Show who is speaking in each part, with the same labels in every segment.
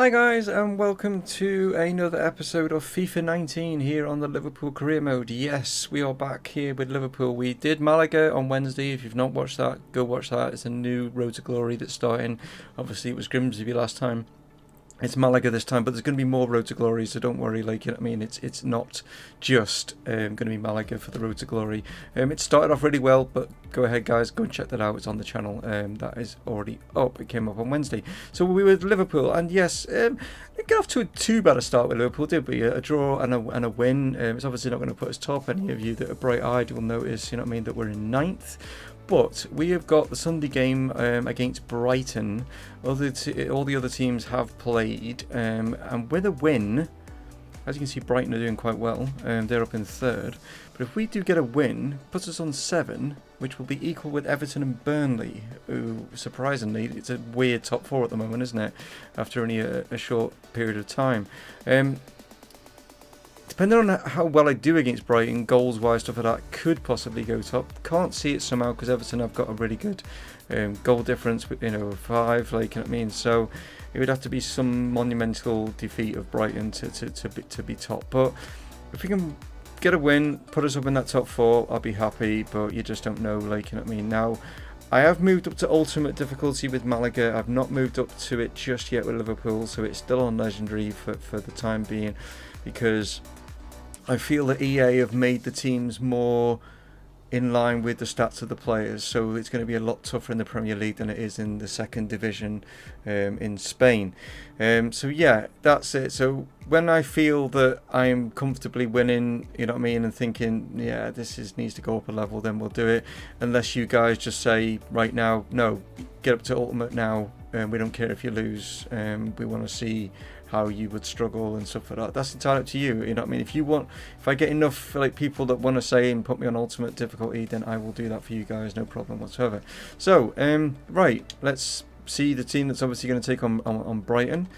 Speaker 1: Hi guys and welcome to another episode of FIFA 19 here on the Liverpool career mode. Yes, we are back here with Liverpool. We did Malaga on Wednesday. If you've not watched that, go watch that. It's a new Road to Glory that's starting. Obviously it was Grimsby last time. It's Malaga this time, but there's going to be more Road to Glory, so don't worry. Like, you know what I mean, it's not just going to be Malaga for the Road to Glory. It started off really well, but go ahead, guys, go and check that out. It's on the channel. That is already up. It came up on Wednesday. So we were with Liverpool, and yes, didn't get off to a too bad a start with Liverpool, did we? A draw and a win. It's obviously not going to put us top. Any of you that are bright-eyed will notice, you know what I mean, that we're in 9th. But we have got the Sunday game against Brighton. All the other teams have played, and with a win, as you can see, Brighton are doing quite well. They're up in 3rd. But if we do get a win, puts us on 7, which will be equal with Everton and Burnley. Who, surprisingly, it's a weird top 4 at the moment, isn't it? After only a short period of time. Depending on how well I do against Brighton, goals-wise, stuff like that, could possibly go top. Can't see it somehow because Everton have got a really good goal difference, of 5, like, you know what I mean. So it would have to be some monumental defeat of Brighton to be top. But if we can get a win, put us up in that top 4, I'll be happy. But you just don't know, like, you know what I mean. Now, I have moved up to ultimate difficulty with Malaga. I've not moved up to it just yet with Liverpool, so it's still on legendary for the time being, because I feel that EA have made the teams more in line with the stats of the players, so it's going to be a lot tougher in the Premier League than it is in the 2nd division in Spain. So yeah, that's it. So when I feel that I'm comfortably winning, you know what I mean, and thinking, yeah, needs to go up a level, then we'll do it. Unless you guys just say right now, no, get up to ultimate now. We don't care if you lose. We want to see how you would struggle and stuff like that. That's entirely up to you. You know what I mean? If I get enough like people that want to say and put me on ultimate difficulty, then I will do that for you guys, no problem whatsoever. So, right, let's see the team that's obviously going to take on Brighton.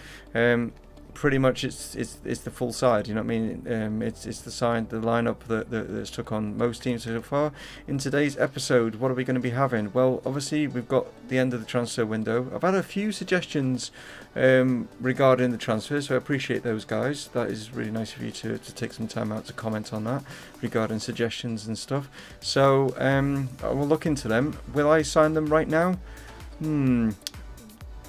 Speaker 1: Pretty much it's the full side, you know what I mean. It's the lineup that's took on most teams so far. In today's episode, what are we going to be having? Well, obviously we've got the end of the transfer window. I've had a few suggestions regarding the transfers, so I appreciate those, guys. That is really nice of you to take some time out to comment on that regarding suggestions and stuff. So I will look into them. Will I sign them right now?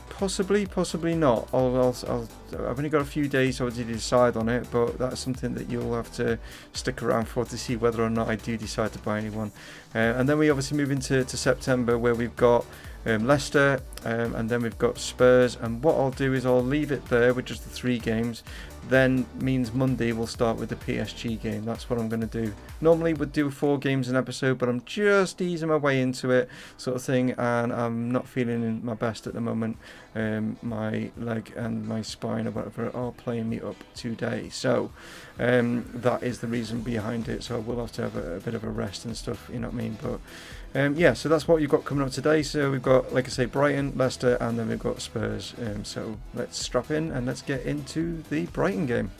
Speaker 1: Possibly not. I've only got a few days to decide on it, but that's something that you'll have to stick around for to see whether or not I do decide to buy anyone. And then we obviously move into September, where we've got Leicester, and then we've got Spurs. And what I'll do is I'll leave it there with just the 3 games. Then means Monday we'll start with the PSG game. That's what I'm going to do. Normally would do 4 games an episode, but I'm just easing my way into it, sort of thing, and I'm not feeling my best at the moment. My leg and my spine or whatever are playing me up today, so that is the reason behind it. So I will have to have a bit of a rest and stuff, you know what I mean. But yeah, so that's what you've got coming up today. So we've got, like I say, Brighton, Leicester, and then we've got Spurs. So let's strap in and let's get into the Brighton game.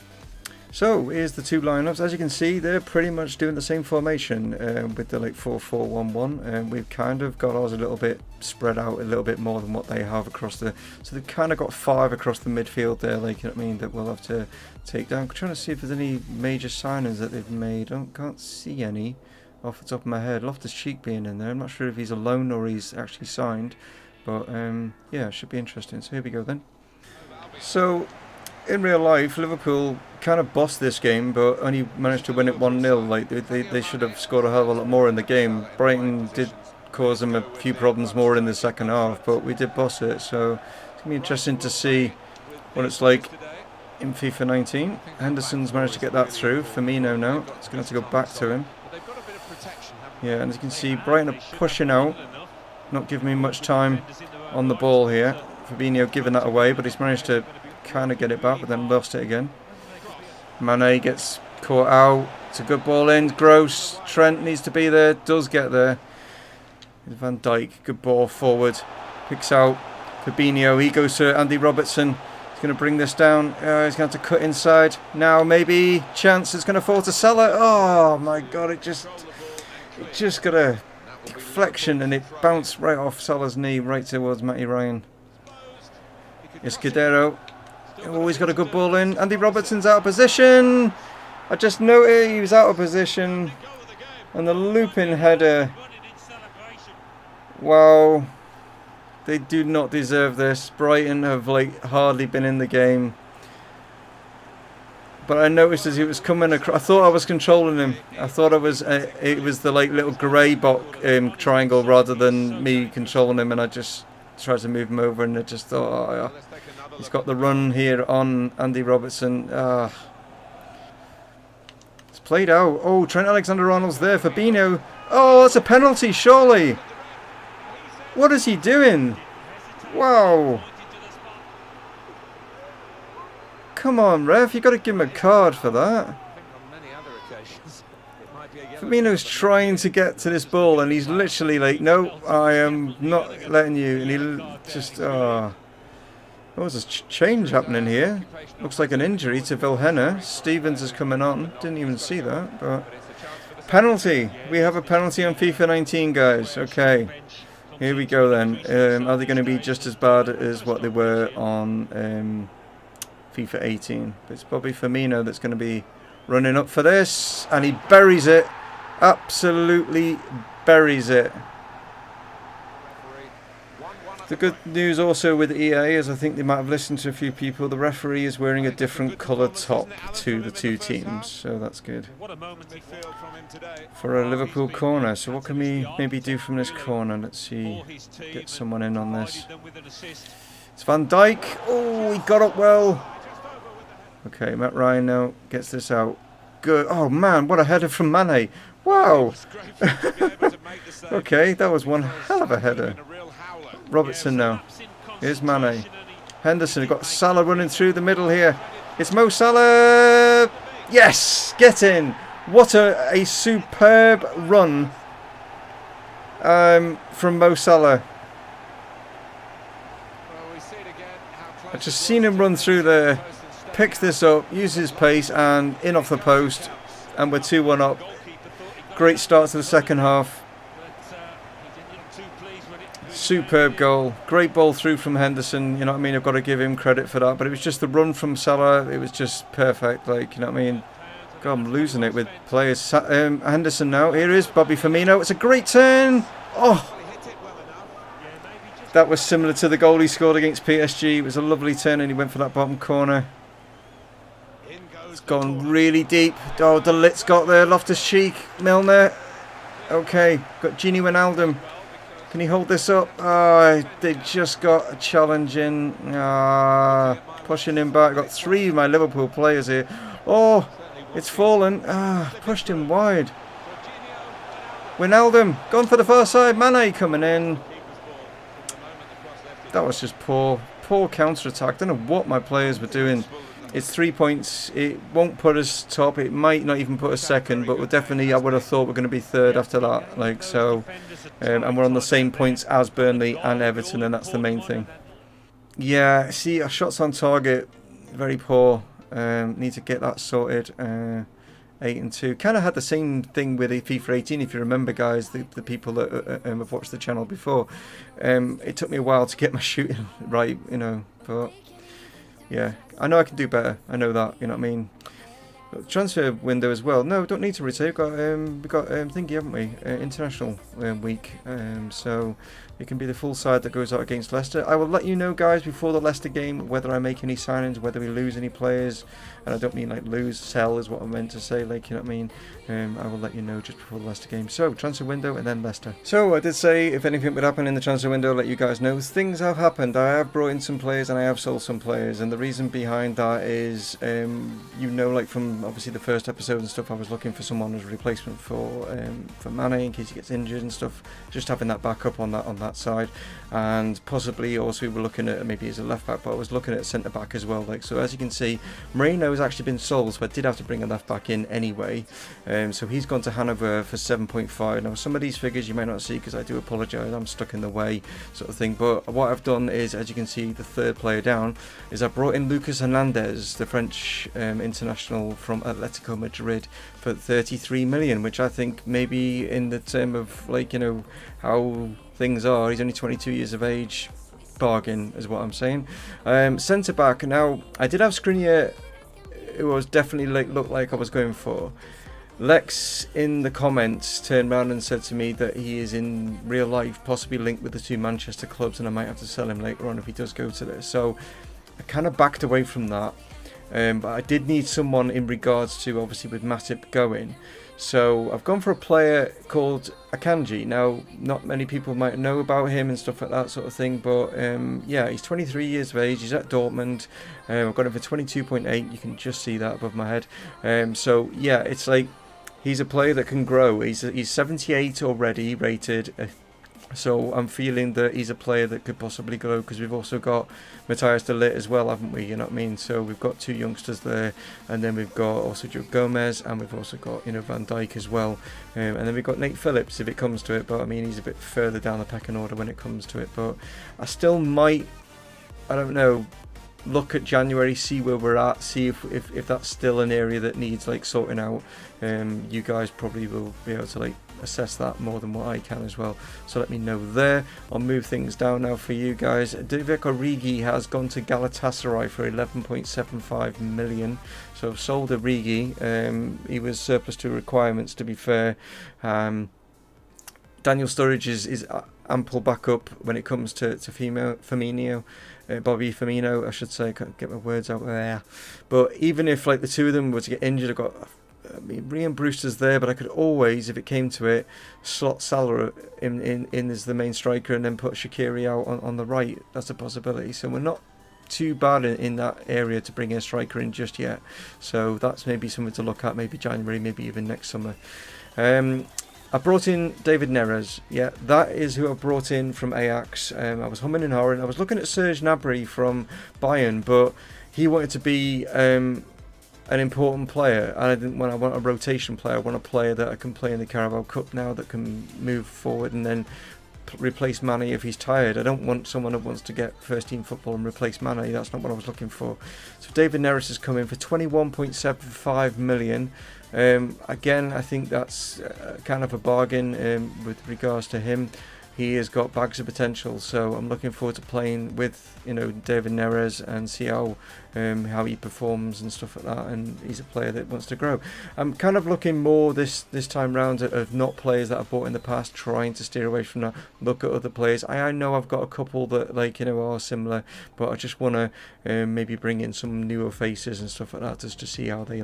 Speaker 1: So here's the 2 lineups. As you can see, they're pretty much doing the same formation with the 4-4-1-1. We've kind of got ours a little bit spread out a little bit more than what they have across the. So they've kind of got 5 across the midfield there, like, you know what I mean, that we'll have to take down. I'm trying to see if there's any major signings that they've made. I can't see any off the top of my head. Loftus-Cheek being in there. I'm not sure if he's a loan or he's actually signed, but yeah, it should be interesting. So here we go then. So in real life, Liverpool kind of bossed this game, but only managed to win it 1-0. Like they should have scored a hell of a lot more in the game. Brighton did cause them a few problems more in the second half, but we did boss it. So it's gonna be interesting to see what it's like in FIFA 19. Henderson's managed to get that through. Firmino now. It's gonna have to go back to him. Yeah, and as you can see, Brighton are pushing out, not giving me much time on the ball here. Fabinho giving that away, but he's managed to kind of get it back, but then lost it again. Mane gets caught out. It's a good ball in. Gross. Trent needs to be there. Does get there. Van Dijk. Good ball forward. Picks out Fabinho. He goes to Andy Robertson. He's going to bring this down. He's going to have to cut inside. Now maybe chance is going to fall to Salah. Oh my God! It just got a deflection and it bounced right off Salah's knee, right towards Matty Ryan. Escudero. Oh, he's got a good ball in. Andy Robertson's out of position. I just noted he was out of position. And the looping header. Wow. They do not deserve this. Brighton have like hardly been in the game. But I noticed as he was coming across, I thought I was controlling him. I thought it was the like little grey box triangle rather than me controlling him, and I just tried to move him over, and I just thought, oh, yeah. He's got the run here on Andy Robertson. It's played out. Oh, Trent Alexander-Arnold's there. Fabinho. Oh, that's a penalty, surely. What is he doing? Wow. Come on, ref. You've got to give him a card for that. Firmino's trying to get to this ball, and he's literally like, no, I am not letting you. And he just, there was a change happening here. Looks like an injury to Vilhena. Stevens is coming on. Didn't even see that, but penalty. We have a penalty on FIFA 19, guys. Okay. Here we go then. Are they going to be just as bad as what they were on FIFA 18? But it's probably Firmino that's going to be running up for this. And he buries it. Absolutely buries it. The good news also with EA is I think they might have listened to a few people. The referee is wearing a different coloured top to the two teams, so that's good. For a Liverpool corner, so what can we maybe do from this corner? Let's see, get someone in on this. It's Van Dijk. Oh, he got up well. Okay, Matt Ryan now gets this out. Good. Oh man, what a header from Mane. Wow. Okay, that was one hell of a header. Robertson now. Here's Mane. Henderson. We've got Salah running through the middle here. It's Mo Salah. Yes! Get in. What a superb run from Mo Salah. I've just seen him run through there. Picks this up. Uses his pace and in off the post. And we're 2-1 up. Great start to the second half. Superb goal. Great ball through from Henderson. You know what I mean? I've got to give him credit for that. But it was just the run from Salah. It was just perfect. Like, you know what I mean? God, I'm losing it with players. Henderson now. Here is Bobby Firmino. It's a great turn. Oh! That was similar to the goal he scored against PSG. It was a lovely turn and he went for that bottom corner. It's gone really deep. Oh, De Ligt's got there. Loftus-Cheek. Milner. Okay. Got Gini Wijnaldum. Can he hold this up? They just got a challenge in. Pushing him back. Got three of my Liverpool players here. Oh, it's fallen. Pushed him wide. Wijnaldum. Gone for the far side. Mane coming in. That was just poor. Poor counter-attack. Don't know what my players were doing. It's 3 points. It won't put us top. It might not even put us second, but we're definitely, I would have thought we're going to be third after that. Like so, and we're on the same points as Burnley and Everton, and that's the main thing. Yeah, see, our shots on target, very poor. Need to get that sorted. 8-2. Kind of had the same thing with FIFA 18, if you remember, guys, the people that have watched the channel before. It took me a while to get my shooting right, you know, but yeah, I know I can do better. I know that, you know what I mean. Transfer window as well. No, don't need to retake. We've got thingy, haven't we? International week. So it can be the full side that goes out against Leicester. I will let you know, guys, before the Leicester game whether I make any signings, whether we lose any players. And I don't mean like lose, sell is what I meant to say. Like, you know what I mean. I will let you know just before the Leicester game. So transfer window and then Leicester. So I did say if anything would happen in the transfer window, I'll let you guys know. Things have happened. I have brought in some players and I have sold some players, and the reason behind that is, you know, like from obviously the first episode and stuff, I was looking for someone as a replacement for Mane in case he gets injured and stuff. Just having that backup on that side, and possibly also we were looking at maybe as a left back, but I was looking at centre back as well. Like so, as you can see, Moreno has actually been sold, so I did have to bring a left back in anyway. So he's gone to Hanover for 7.5. Now some of these figures you may not see because I do apologise, I'm stuck in the way sort of thing. But what I've done is, as you can see, the third player down is I brought in Lucas Hernandez, the French international from Atletico Madrid, for 33 million, which I think maybe in the term of like, you know, how things are, he's only 22 years of age, bargain, is what I'm saying. Centre back. Now, I did have Skriniar, who was definitely looked like I was going for. Lex in the comments turned around and said to me that he is in real life possibly linked with the 2 Manchester clubs, and I might have to sell him later on if he does go to this. So I kind of backed away from that. But I did need someone in regards to, obviously, with Matip going. So I've gone for a player called Akanji. Now, not many people might know about him and stuff like that sort of thing, but yeah, he's 23 years of age. He's at Dortmund. I've got him for 22.8. You can just see that above my head. So yeah, it's like he's a player that can grow. He's 78 already rated. So I'm feeling that he's a player that could possibly grow, because we've also got Matthias de Ligt as well, haven't we? You know what I mean? So we've got 2 youngsters there, and then we've got also Joe Gomez, and we've also got, you know, Van Dijk as well, and then we've got Nate Phillips if it comes to it. But I mean, he's a bit further down the pecking order when it comes to it. But I still might, I don't know, look at January, see where we're at, see if that's still an area that needs like sorting out. You guys probably will be able to like assess that more than what I can as well, so let me know there. I'll move things down now for you guys. Divock Origi has gone to Galatasaray for 11.75 million, so I've sold Origi. He was surplus to requirements, to be fair. Daniel Sturridge is ample backup when it comes to Firmino. Bobby Firmino, I should say. I can't get my words out there. But even if like the 2 of them were to get injured, I've got, I mean, Ryan Brewster's there, but I could always, if it came to it, slot Salah in as the main striker and then put Shaqiri out on the right. That's a possibility. So we're not too bad in that area to bring a striker in just yet. So that's maybe something to look at, maybe January, maybe even next summer. I brought in David Neres. Yeah, that is who I brought in from Ajax. I was humming and hawing. I was looking at Serge Gnabry from Bayern, but he wanted to be an important player, and I want a rotation player. I want a player that I can play in the Carabao Cup now, that can move forward and then replace Mane if he's tired. I don't want someone that wants to get first team football and replace Mane. That's not what I was looking for. So David Neres has come in for 21.75 million. Again, I think that's kind of a bargain with regards to him. He has got bags of potential, so I'm looking forward to playing with, you know, David Neres and see how he performs and stuff like that. And he's a player that wants to grow. I'm kind of looking more this time round of not players that I've bought in the past, trying to steer away from that. Look at other players. I know I've got a couple that, like, you know, are similar, but I just want to maybe bring in some newer faces and stuff like that, just to see how they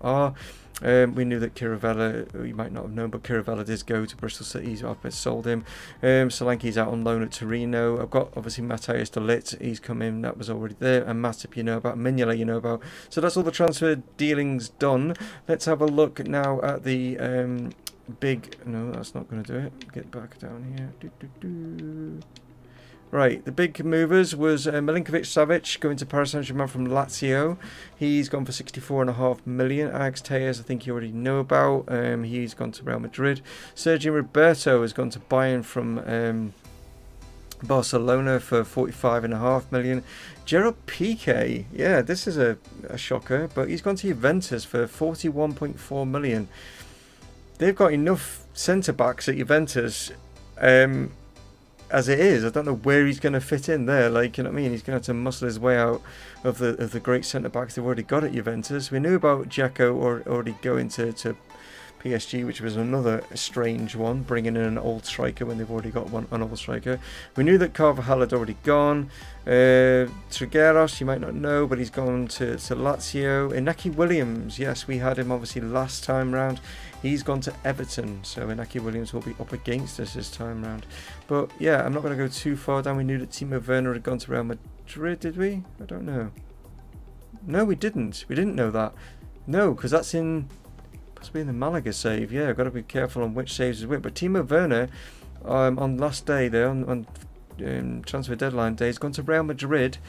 Speaker 1: are. We knew that Kiravella, you might not have known, but Kiravella did go to Bristol City, so I've sold him. Solanke's out on loan at Torino. I've got obviously Matthias de Ligt, he's come in, that was already there, and Matip you know about, Mignolet you know about. So that's all the transfer dealings done. Let's have a look now at the big, no, that's not going to do it. Get back down here. Right, the big movers was Milinkovic-Savic going to Paris Saint-Germain from Lazio. He's gone for 64.5 million. Alex Telles, I think you already know about. He's gone to Real Madrid. Sergio Roberto has gone to Bayern from Barcelona for 45.5 million. Gerard Piqué, yeah, this is a shocker, but he's gone to Juventus for 41.4 million. They've got enough centre-backs at Juventus. As it is, I don't know where he's going to fit in there. Like, you know what I mean? He's going to have to muscle his way out of the great centre backs they've already got at Juventus. We knew about Dzeko already going to PSG, which was another strange one, bringing in an old striker when they've already got an old striker. We knew that Carvajal had already gone. Trigueros, you might not know, but he's gone to Lazio. Inaki Williams, yes, we had him obviously last time round. He's gone to Everton, so Inaki Williams will be up against us this time round. But yeah, I'm not going to go too far down. We knew that Timo Werner had gone to Real Madrid, did we? I don't know. No, we didn't. We didn't know that. No, because that's possibly in the Malaga save. Yeah, I've got to be careful on which saves is which. But Timo Werner, on last day there, on transfer deadline day, has gone to Real Madrid.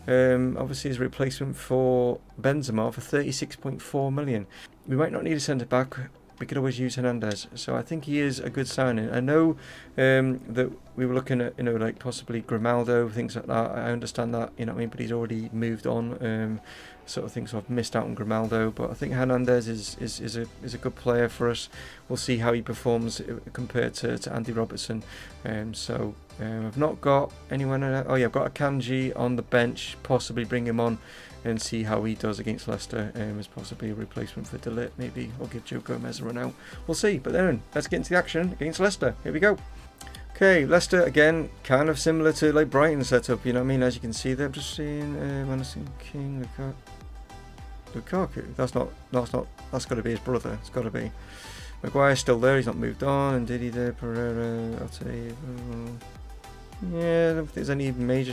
Speaker 1: Obviously his replacement for Benzema for 36.4 million. We might not need a centre back. We could always use Hernandez, so I think he is a good signing. I know that we were looking at, you know, like possibly Grimaldo, things like that. I understand that, you know what I mean, but he's already moved on, sort of thing. So I've missed out on Grimaldo, but I think Hernandez is a good player for us. We'll see how he performs compared to Andy Robertson. So I've not got anyone. Oh yeah, I've got a Kanji on the bench. Possibly bring him on and see how he does against Leicester as possibly a replacement for De Ligt, maybe, or give Joe Gomez a run out. We'll see. But then let's get into the action against Leicester. Here we go. Okay, Leicester again, kind of similar to like Brighton setup. You know what I mean? As you can see, they're just seeing Madison King, Lukaku. That's got to be his brother. It's got to be. Maguire's still there. He's not moved on. And Didi there, Pereira. I'll tell you. Yeah, I don't think there's any major.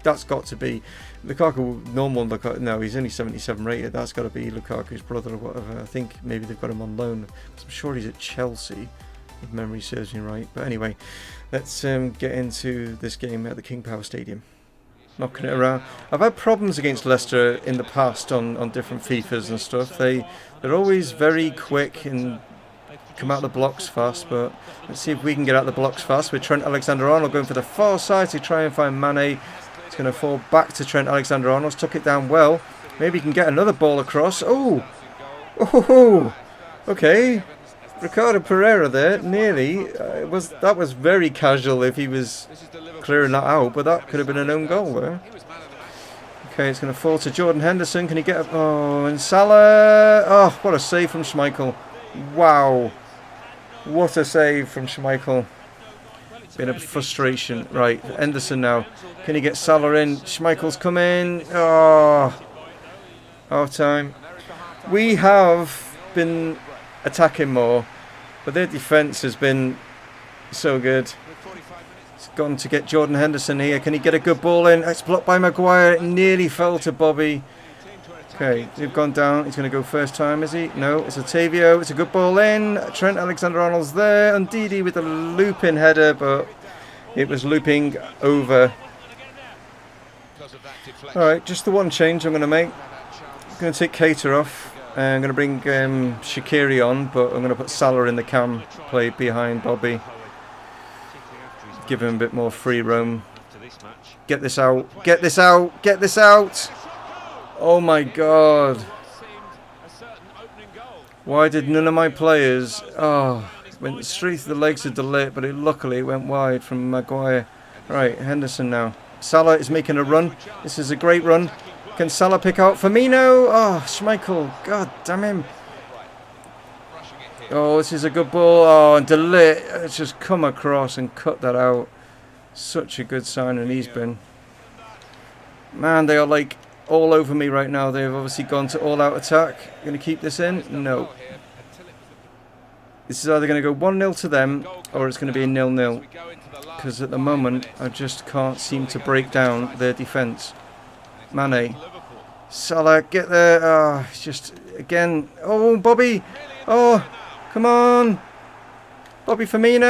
Speaker 1: That's got to be Lukaku. Normal Lukaku. No, he's only 77 rated. That's got to be Lukaku's brother or whatever. I think maybe they've got him on loan. I'm sure he's at Chelsea, if memory serves me right. But anyway, let's get into this game at the King Power Stadium. Knocking it around. I've had problems against Leicester in the past on different FIFAs and stuff. They're always very quick and come out of the blocks fast, but let's see if we can get out of the blocks fast with Trent Alexander-Arnold going for the far side to try and find Mane. It's going to fall back to Trent Alexander-Arnold. Took it down well. Maybe he can get another ball across. Oh, okay. Ricardo Pereira there, nearly. That was very casual if he was clearing that out, but that could have been an own goal there. Okay, it's going to fall to Jordan Henderson. Can he get... Oh, and Salah... Oh, what a save from Schmeichel. Wow. What a save from Schmeichel. Been a frustration. Right, Henderson now. Can he get Salah in? Schmeichel's coming. Oh. Half time. We have been attacking more, but their defence has been so good. It's gone to get Jordan Henderson here. Can he get a good ball in? It's blocked by Maguire. It nearly fell to Bobby. Okay, they've gone down. He's going to go first time, is he? No, it's Otavio. It's a good ball in. Trent Alexander-Arnold's there. And Didi with a looping header, but it was looping over. Alright, just the one change I'm going to make. I'm going to take Keita off. I'm going to bring Shaqiri on, but I'm going to put Salah in the cam play behind Bobby. Give him a bit more free roam. Get this out. Get this out. Get this out. Oh my god. Why did none of my players... Oh, went straight through the legs of De Ligt, but luckily it went wide from Maguire. Right, Henderson now. Salah is making a run. This is a great run. Can Salah pick out Firmino? Oh, Schmeichel. God damn him. Oh, this is a good ball. Oh, and De Ligt has just come across and cut that out. Such a good signing he's been. Man, they are like all over me right now. They've obviously gone to all-out attack. Going to keep this in? No. This is either going to go 1-0 to them or it's going to be a 0-0. Because at the moment, I just can't seem to break down their defence. Mane. Salah, get there. Oh, it's just, again. Oh, Bobby. Oh, come on. Bobby Firmino.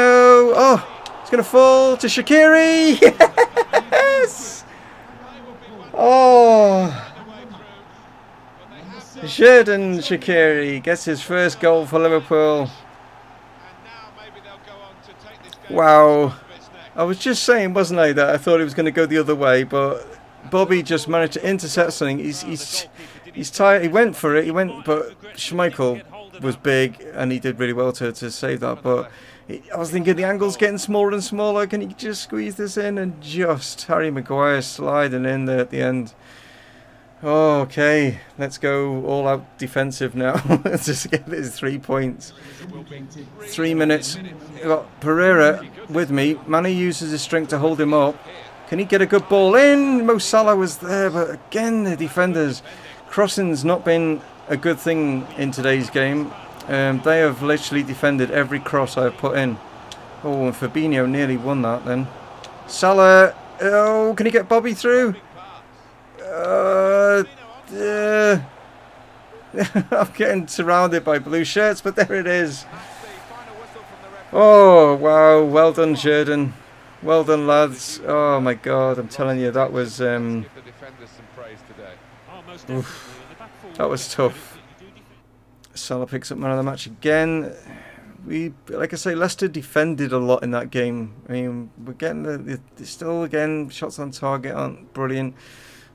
Speaker 1: Oh, it's going to fall to Shaqiri. Yes. Oh. Xherdan Shaqiri gets his first goal for Liverpool. Wow. I was just saying, wasn't I, that I thought he was going to go the other way, but Bobby just managed to intercept something. He's tired. He went for it. But Schmeichel was big, and he did really well to save that. But I was thinking the angle's getting smaller and smaller. Can he just squeeze this in? And just Harry Maguire sliding in there at the end. Oh, okay, let's go all out defensive now. Let's just get these 3 points. 3 minutes. We've got Pereira with me. Mane uses his strength to hold him up. Can he get a good ball in? Mo Salah was there, but again, the defenders. Crossing's not been a good thing in today's game. They have literally defended every cross I've put in. Oh, and Fabinho nearly won that then. Salah, oh, can he get Bobby through? I'm getting surrounded by blue shirts, but there it is. Oh, wow, well done, Xherdan. Well done, lads. Oh my god, I'm telling you, that was oof, that was tough. Salah picks up man of the match again. Like I say, Leicester defended a lot in that game. I mean, we're getting the still again shots on target aren't brilliant.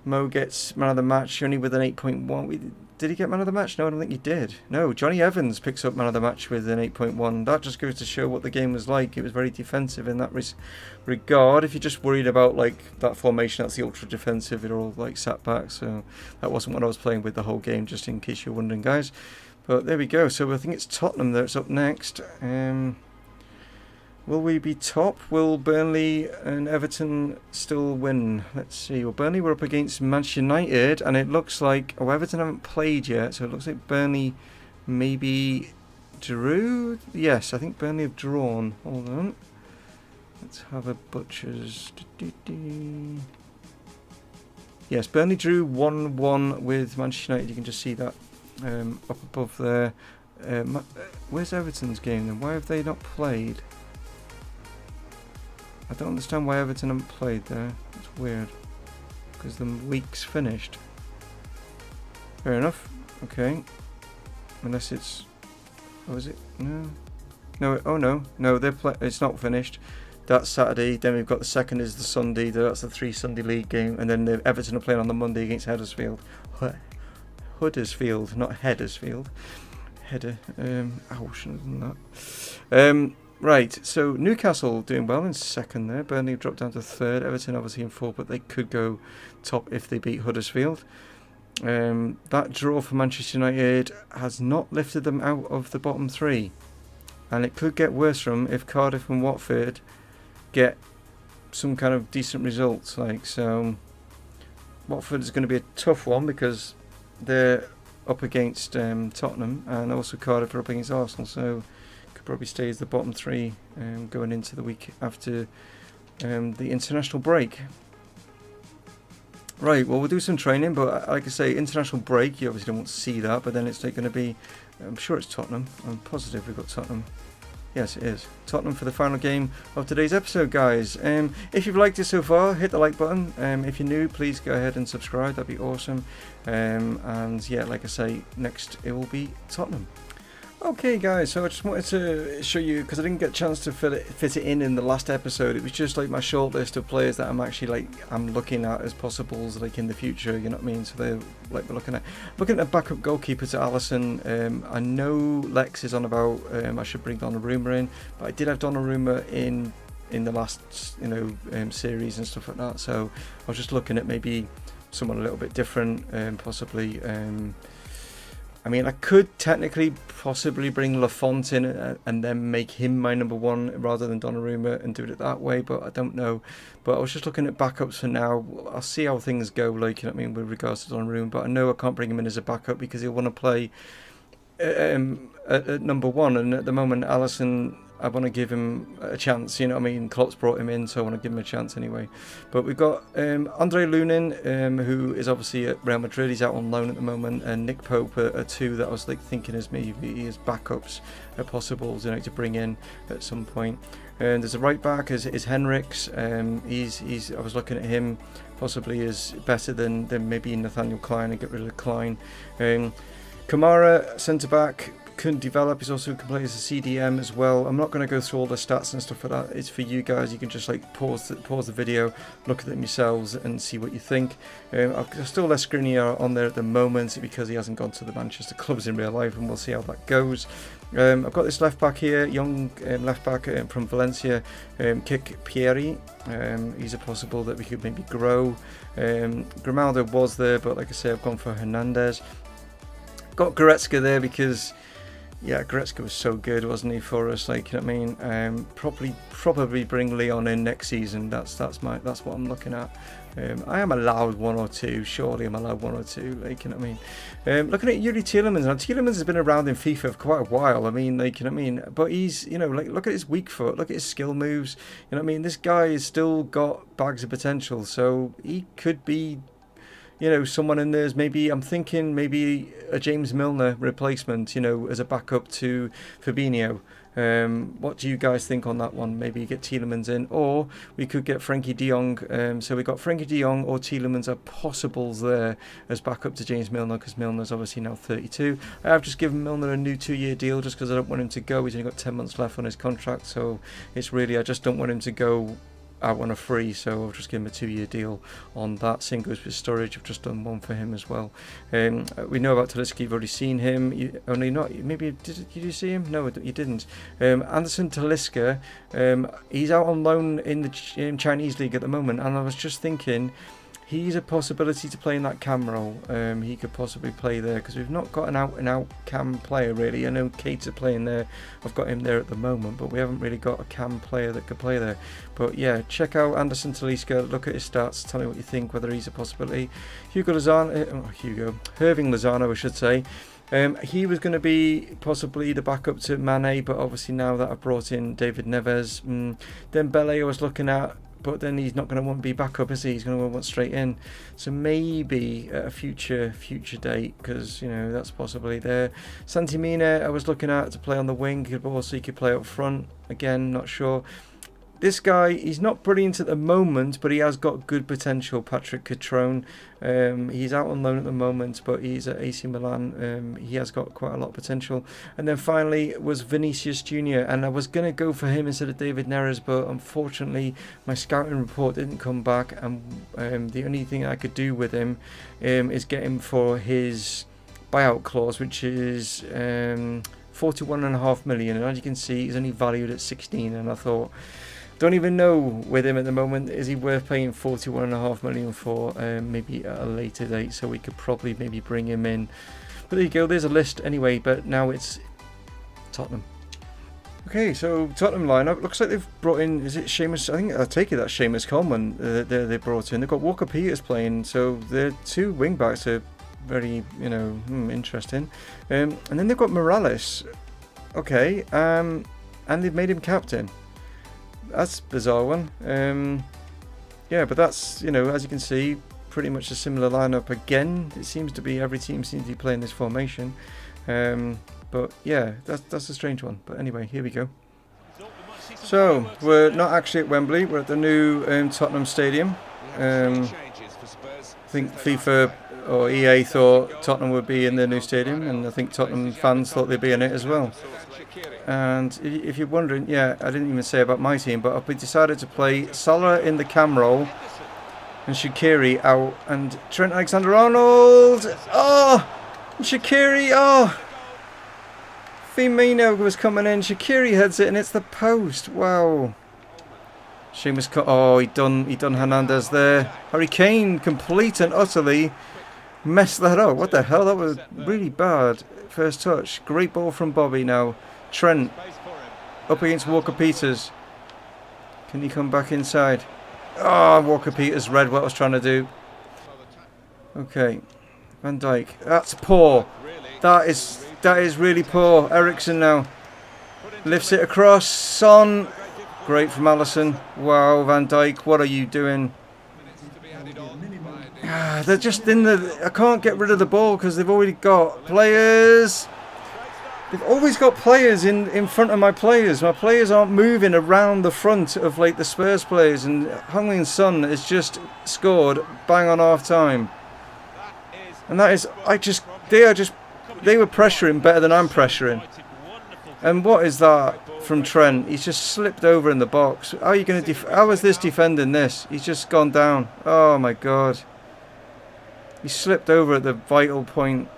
Speaker 1: Mo gets man of the match only with an 8.1. Did he get man of the match? No, I don't think he did. No, Johnny Evans picks up man of the match with an 8.1. That just goes to show what the game was like. It was very defensive in that regard. If you're just worried about like that formation, that's the ultra defensive. They're all like sat back. So that wasn't what I was playing with the whole game, just in case you're wondering, guys. But there we go. So I think it's Tottenham that's up next. Will we be top? Will Burnley and Everton still win? Let's see. Well, Burnley were up against Manchester United, and it looks like... Oh, Everton haven't played yet, so it looks like Burnley maybe drew? Yes, I think Burnley have drawn. Hold on. Let's have a butcher's... Yes, Burnley drew 1-1 with Manchester United. You can just see that up above there. Where's Everton's game then? Why have they not played? I don't understand why Everton haven't played there. It's weird. Because the week's finished. Fair enough. Okay. Unless it's... Oh, is it? No. No. Oh, no. No, it's not finished. That's Saturday. Then we've got the second is the Sunday. That's the 3 Sunday league game. And then the Everton are playing on the Monday against Huddersfield. Huddersfield, not Huddersfield. Header. I shouldn't have done that. Right, so Newcastle doing well in second there. Burnley dropped down to third. Everton obviously in fourth, but they could go top if they beat Huddersfield. That draw for Manchester United has not lifted them out of the bottom 3. And it could get worse for them if Cardiff and Watford get some kind of decent results. So Watford is going to be a tough one because they're up against Tottenham, and also Cardiff are up against Arsenal. So probably stay as the bottom 3 going into the week after the international break. Right, well, we'll do some training, but like I say, international break, you obviously don't want to see that, but then it's going to be, I'm sure it's Tottenham. I'm positive we've got Tottenham. Yes, it is. Tottenham for the final game of today's episode, guys. If you've liked it so far, hit the like button. If you're new, please go ahead and subscribe. That'd be awesome. And yeah, like I say, next it will be Tottenham. Okay guys, so I just wanted to show you, because I didn't get a chance to fit it in the last episode. It was just like my short list of players that I'm looking at as possibles like in the future, you know what I mean? So they're like we're looking at backup goalkeeper to Alisson. I know Lex is on about I should bring Donnarumma in, but I did have Donnarumma in the last series and stuff like that. So I was just looking at maybe someone a little bit different, possibly. I mean, I could technically possibly bring Lafont in and then make him my number 1 rather than Donnarumma and do it that way, but I don't know. But I was just looking at backups for now. I'll see how things go, like, you know what I mean, with regards to Donnarumma. But I know I can't bring him in as a backup because he'll want to play at number 1. And at the moment, Alisson, I want to give him a chance, you know what I mean? Klopp's brought him in, so I want to give him a chance anyway. But we've got Andre Lunin, who is obviously at Real Madrid. He's out on loan at the moment, and Nick Pope are 2 that I was like thinking as maybe as backups are possible, you know, to bring in at some point. And there's a right back is Henriks. He's I was looking at him possibly as better than maybe Nathaniel Klein and get rid of Klein. Kamara centre back. Couldn't develop. He's also can play as a CDM as well. I'm not going to go through all the stats and stuff like that. It's for you guys. You can just like pause the video, look at them yourselves, and see what you think. I've still left Skriniar on there at the moment because he hasn't gone to the Manchester clubs in real life, and we'll see how that goes. I've got this left back here, young left back from Valencia, Kik Pieri. He's a possible that we could maybe grow. Grimaldo was there, but like I say, I've gone for Hernandez. Got Goretzka there because, yeah, Goretzka was so good, wasn't he, for us? Like, you know what I mean? Probably bring Leon in next season. That's what I'm looking at. I am allowed 1 or 2. Surely I'm allowed 1 or 2. Like, you know what I mean? Looking at Yuri Tielemans. Now, Tielemans has been around in FIFA for quite a while. I mean, like, you know what I mean? But he's, you know, like, look at his weak foot. Look at his skill moves. You know what I mean? This guy has still got bags of potential. So he could be, you know, someone in there. Maybe I'm thinking maybe a James Milner replacement, you know, as a backup to Fabinho. What do you guys think on that one? Maybe get Tielemans in, or we could get Frankie de Jong. So we got Frankie de Jong or Tielemans are possibles there as backup to James Milner, because Milner's obviously now 32. I have just given Milner a new 2-year deal just because I don't want him to go. He's only got 10 months left on his contract, so it's really, I just don't want him to go out on a free, so I'll just give him a 2-year deal on that. Same goes with Sturridge. I've just done one for him as well. We know about Talisca. You've already seen him. Maybe did you see him? No, you didn't. Anderson Talisca. He's out on loan in the Chinese league at the moment, and I was just thinking, he's a possibility to play in that cam role. He could possibly play there because we've not got an out-and-out cam player really. I know Kate's playing there. I've got him there at the moment, but we haven't really got a cam player that could play there. But yeah, check out Anderson Talisca. Look at his stats. Tell me what you think, whether he's a possibility. Irving Lozano, I should say. He was going to be possibly the backup to Mane, but obviously now that I've brought in David Neves, Dembele I was looking at. But then he's not going to want to be back up, is he? He's going to want straight in. So maybe at a future date, because, you know, that's possibly there. Santimina I was looking at to play on the wing, but also he could play up front. Again, not sure. This guy, he's not brilliant at the moment, but he has got good potential, Patrick Catrone. He's out on loan at the moment, but he's at AC Milan. He has got quite a lot of potential. And then finally was Vinicius Jr. And I was going to go for him instead of David Neres, but unfortunately my scouting report didn't come back. And the only thing I could do with him is get him for his buyout clause, which is 41.5 million. And as you can see, he's only valued at 16. And I thought, don't even know with him at the moment, is he worth paying 41.5 million for? Maybe at a later date, so we could probably maybe bring him in. But there you go, there's a list anyway, but now it's Tottenham. Okay, so Tottenham lineup, looks like they've brought in, is it Seamus? I think I take it that's Seamus Coleman they brought in. They've got Walker Peters playing, so their 2 wing backs are very, you know, interesting. And then they've got Morales. Okay, and they've made him captain. That's a bizarre one. Yeah, but that's, you know, as you can see, pretty much a similar lineup again. It seems to be, every team seems to be playing this formation. But yeah, that's a strange one. But anyway, here we go. So we're not actually at Wembley. We're at the new Tottenham Stadium. I think FIFA or EA thought Tottenham would be in the new stadium, and I think Tottenham fans thought they'd be in it as well. And if you're wondering, yeah, I didn't even say about my team, but I've decided to play Salah in the cam role and Shaqiri out, and Trent Alexander-Arnold. Oh, and Shaqiri. Oh, Firmino was coming in. Shaqiri heads it, and it's the post. Wow. Seamus cut. Oh, he done Hernandez there. Harry Kane complete and utterly messed that up. What the hell? That was really bad. First touch. Great ball from Bobby now. Trent up against Walker Peters. Can he come back inside? Oh, Walker Peters read what I was trying to do. Okay, Van Dijk. That's poor. That is really poor. Ericsson now lifts it across. Son. Great from Alisson. Wow, Van Dijk, what are you doing? They're just in the... I can't get rid of the ball because they've already got players. They've always got players in front of my players. My players aren't moving around the front of like the Spurs players. And Heung-min Son has just scored bang on half time. And that is... They were pressuring better than I'm pressuring. And what is that from Trent? He's just slipped over in the box. How are you going to how is this defending this? He's just gone down. Oh my god. He slipped over at the vital point.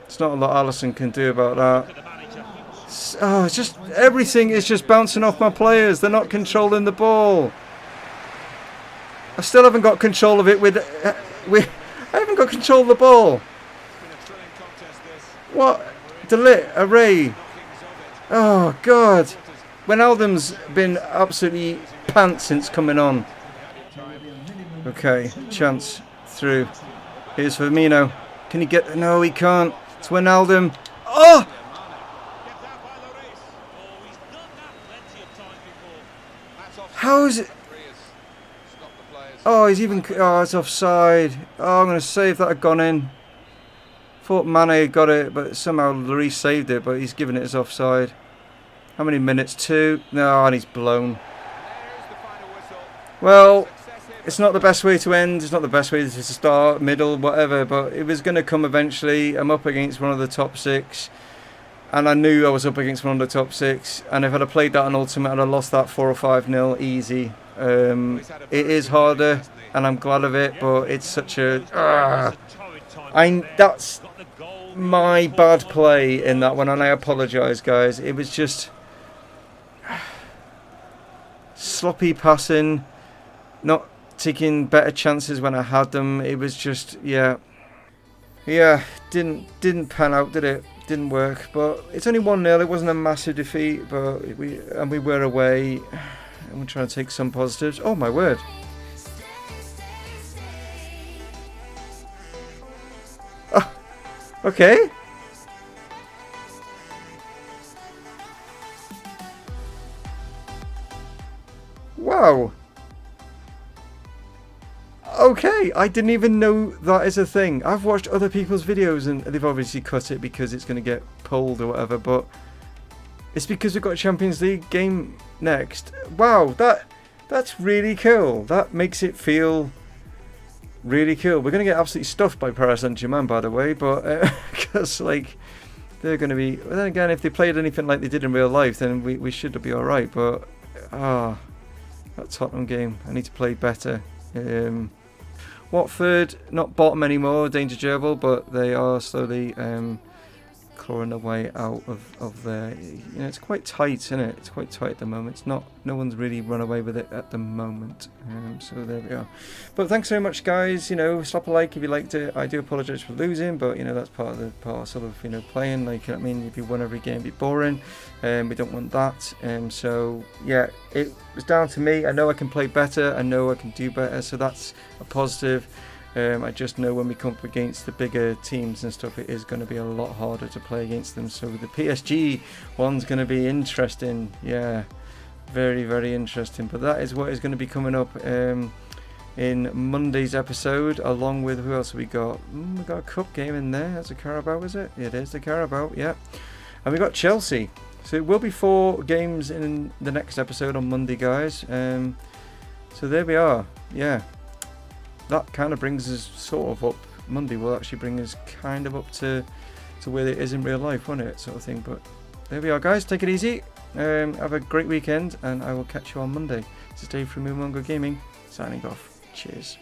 Speaker 1: It's not a lot Alisson can do about that. Oh, it's just everything is just bouncing off my players. They're not controlling the ball. I still haven't got control of it with I haven't got control of the ball. What? Delit, Array. Oh god. Wijnaldum's been absolutely pants since coming on. Okay, chance through. Here's Firmino. Can he get... No, he can't. It's Wijnaldum. Oh! How is it... Oh, he's even... Oh, it's offside. Oh, I'm going to say if that had gone in. Thought Mane had got it, but somehow Lloris saved it, but he's given it as offside. How many minutes? 2? No, and he's blown. Well... It's not the best way to end, it's not the best way to start, middle, whatever, but it was going to come eventually. I'm up against one of the top 6. and I knew I was up against one of the top 6. And if I'd have played that on Ultimate, I'd have lost that 4 or 5-0 easy. It is harder, and I'm glad of it, but it's such a... that's my bad play in that one, and I apologise, guys. It was just sloppy passing, not taking better chances when I had them. It was just, yeah, didn't pan out, did it? Didn't work. But it's only 1-0. It wasn't a massive defeat, but we were away, and we're trying to take some positives. Oh my word! Oh, okay. Wow. Okay, I didn't even know that is a thing. I've watched other people's videos and they've obviously cut it because it's going to get pulled or whatever, but it's because we've got a Champions League game next. Wow, that's really cool. That makes it feel really cool. We're going to get absolutely stuffed by Paris Saint-Germain, by the way, but because like they're going to be... Well, then again, if they played anything like they did in real life, then we should be all right. But that Tottenham game, I need to play better. Watford, not bottom anymore, danger gerbil, but they are slowly clawing their way out of there. You know, it's quite tight, isn't it? It's quite tight at the moment. It's not. No one's really run away with it at the moment. So there we are. But thanks so much, guys. You know, slap a like if you liked it. I do apologise for losing, but you know that's part of the parcel of playing. Like, I mean, if you won every game, it'd be boring. We don't want that. So yeah, it was down to me. I know I can play better. I know I can do better. So that's a positive. I just know when we come up against the bigger teams and stuff, it is going to be a lot harder to play against them. So the PSG one's going to be interesting. Yeah, very, very interesting. But that is what is going to be coming up in Monday's episode, along with, who else have we got? We got a cup game in there. That's a Carabao, is it? It is the Carabao, yeah. And we got Chelsea. So it will be 4 games in the next episode on Monday, guys. So there we are. Yeah. That kind of brings us sort of up. Monday will actually bring us kind of up to where it is in real life, won't it? Sort of thing. But there we are, guys. Take it easy. Have a great weekend, and I will catch you on Monday. This is Dave from Mumongu Gaming, signing off. Cheers.